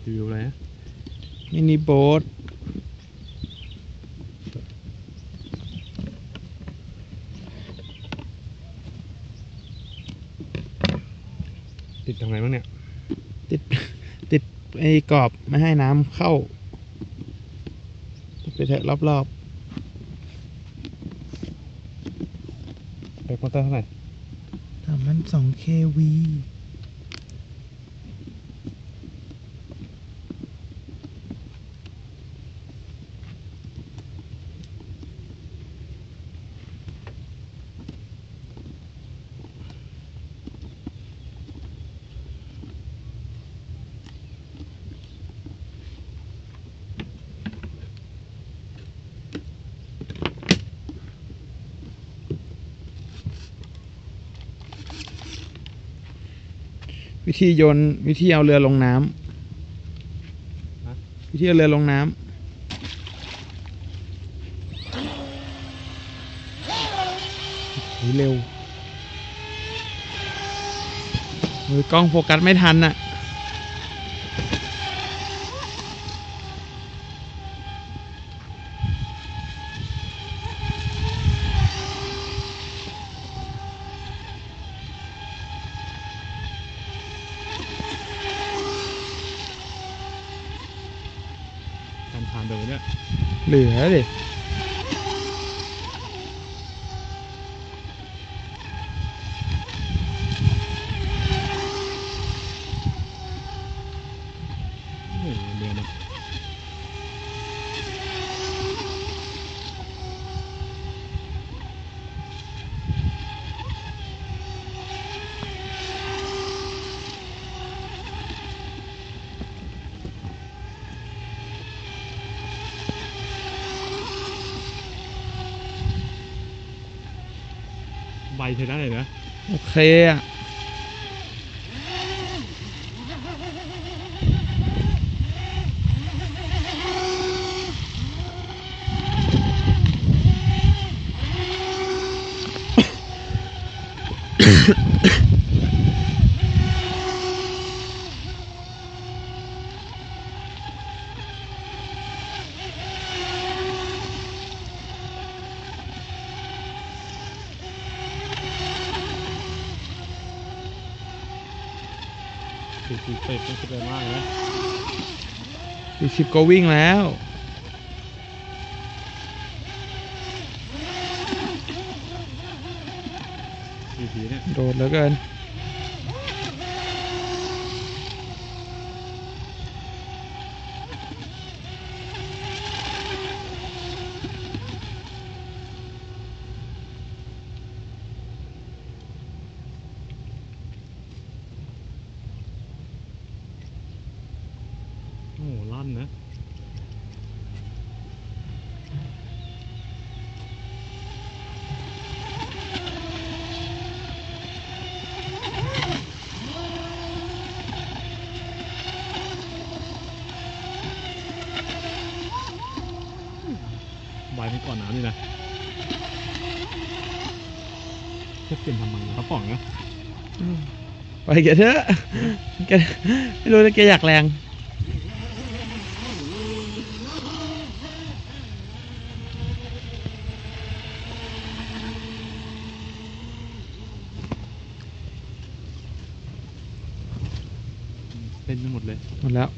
รีวิวอะไรนะมินิโบ๊ทติดทำไงบ้างเนี่ยติดไอ้กรอบไม่ให้น้ำเข้าไปเถอะรอบแบตมอเตอร์เท่าไหร่ๆแต่มัน2 kV วิธีโยนวิธีเอาเรือลงน้ำวิธีเอาเรือลงน้ำเร็วมือกล้องโฟกัสไม่ทันอ่ะการผ่านเดินเนี่ยเหลือดิเรือมันใบใช้ได้เลยนะโอเคอ่ะ40 เต็ปมันคืออะไรมากเลยนะ40ก็วิ่งแล้ว40เนี่ยโดดเหลือเกินโอ้ลั่นนะใบมันก่อนน้ำนี่นะจะเปลี่ยนทำไมกระป๋องนะไปแกเถอะแกไม่รู้นะแกอยากแรงเต้นไปหมดเลยหมดแล้ว